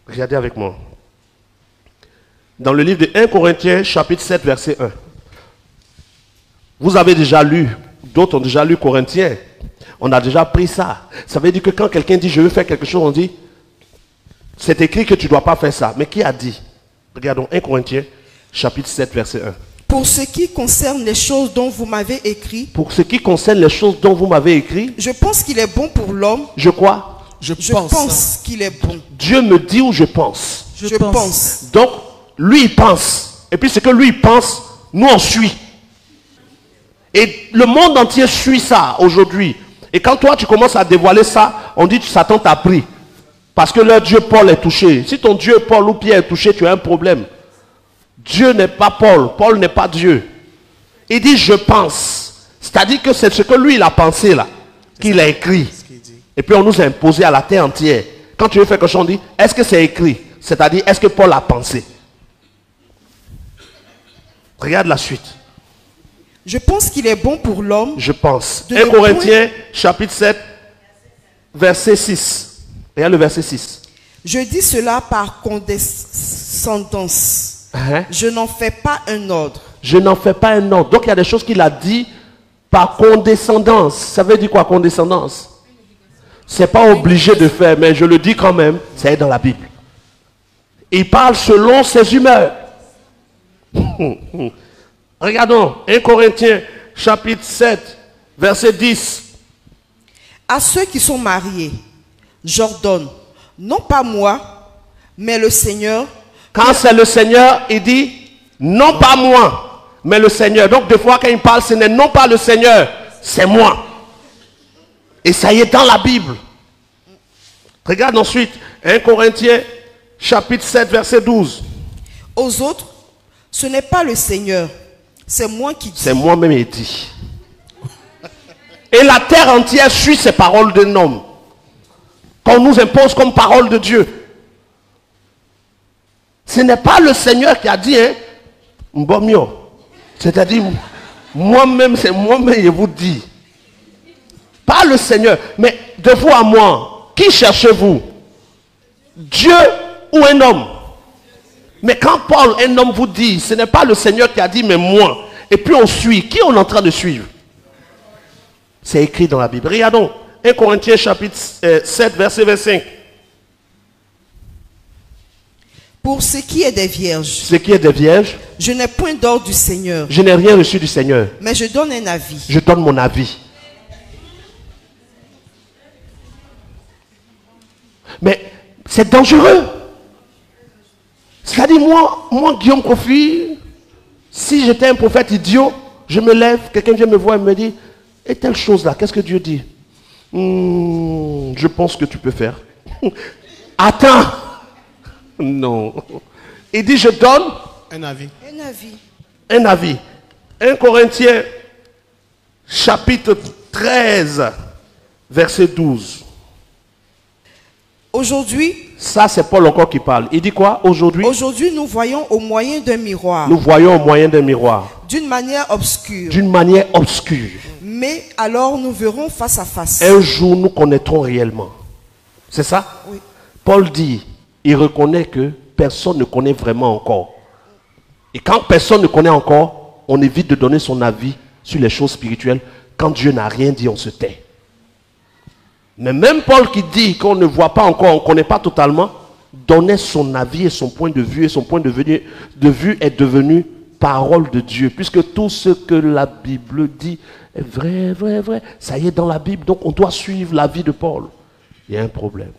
Regardez avec moi. Dans le livre de 1 Corinthiens, chapitre 7, verset 1. Vous avez déjà lu, d'autres ont déjà lu Corinthiens. On a déjà pris ça. Ça veut dire que quand quelqu'un dit je veux faire quelque chose, on dit c'est écrit que tu ne dois pas faire ça. Mais qui a dit? Regardons 1 Corinthiens, chapitre 7, verset 1. Pour ce qui concerne les choses dont vous m'avez écrit, Pour ce qui concerne les choses dont vous m'avez écrit, je pense qu'il est bon pour l'homme. je crois. Je pense qu'il est bon. Dieu me dit ou je pense. Je pense. Donc, lui il pense. Et puis ce que lui il pense, nous on suit. Et le monde entier suit ça aujourd'hui. Et quand toi tu commences à dévoiler ça, on dit que Satan t'a pris. Parce que leur Dieu Paul est touché. Si ton Dieu Paul ou Pierre est touché, tu as un problème. Dieu n'est pas Paul. Paul n'est pas Dieu. Il dit je pense. C'est-à-dire que c'est ce que lui il a pensé là. Qu'il a écrit. Et puis on nous a imposé à la terre entière. Quand tu veux faire quelque chose, on dit est-ce que c'est écrit? C'est-à-dire est-ce que Paul a pensé? Regarde la suite. Je pense qu'il est bon pour l'homme. Je pense. De 1 le Corinthiens, chapitre 7, verset 6. Regarde le verset 6. Je dis cela par condescendance. Je n'en fais pas un ordre. Je n'en fais pas un ordre. Donc il y a des choses qu'il a dit par condescendance. Ça veut dire quoi, condescendance? C'est pas obligé de faire, mais je le dis quand même. Ça est dans la Bible. Il parle selon ses humeurs. Regardons 1 Corinthiens chapitre 7 verset 10. À ceux qui sont mariés, j'ordonne, non pas moi, mais le Seigneur. Quand c'est le Seigneur, il dit non pas moi, mais le Seigneur. Donc des fois quand il parle, ce n'est non pas le Seigneur, c'est moi. Et ça y est dans la Bible. Regarde ensuite 1 Corinthiens chapitre 7 verset 12. Aux autres, ce n'est pas le Seigneur, c'est moi qui dis. C'est moi-même qui dis. Et la terre entière suit ces paroles d'un homme qu'on nous impose comme parole de Dieu. Ce n'est pas le Seigneur qui a dit, hein, Mbomio. C'est-à-dire, moi-même, c'est moi-même qui vous dis. Pas le Seigneur, mais de vous à moi, qui cherchez-vous? Dieu ou un homme? Mais quand Paul, un homme, vous dit, ce n'est pas le Seigneur qui a dit, mais moi. Et puis on suit. Qui on est en train de suivre? C'est écrit dans la Bible. Regardons 1 Corinthiens chapitre 7, verset 25. Pour ce qui est des vierges, Ce qui est des vierges, je n'ai point d'ordre du Seigneur, je n'ai rien reçu du Seigneur. mais je donne un avis. Je donne mon avis. Mais c'est dangereux. C'est-à-dire, moi, Guillaume Kofi, si j'étais un prophète idiot, je me lève, quelqu'un vient me voir et me dit, et telle chose là, qu'est-ce que Dieu dit? Je pense que tu peux faire. Attends. Non. Il dit, je donne Un avis. Un avis. un avis. 1 Corinthiens, chapitre 13, verset 12. Aujourd'hui, Ça, c'est Paul encore qui parle. Il dit quoi aujourd'hui? aujourd'hui, nous voyons au moyen d'un miroir, Nous voyons au moyen d'un miroir, d'une manière obscure. d'une manière obscure. Mais alors nous verrons face à face. Un jour, nous connaîtrons réellement. C'est ça? Oui. Paul dit, il reconnaît que personne ne connaît vraiment encore. Et quand personne ne connaît encore, on évite de donner son avis sur les choses spirituelles. Quand Dieu n'a rien dit, on se tait. Mais même Paul qui dit qu'on ne voit pas encore, on ne connaît pas totalement, donnait son avis et son point de vue, et son point de vue est devenu parole de Dieu. Puisque tout ce que la Bible dit est vrai, vrai, vrai. Ça y est dans la Bible, donc on doit suivre l'avis de Paul. Il y a un problème.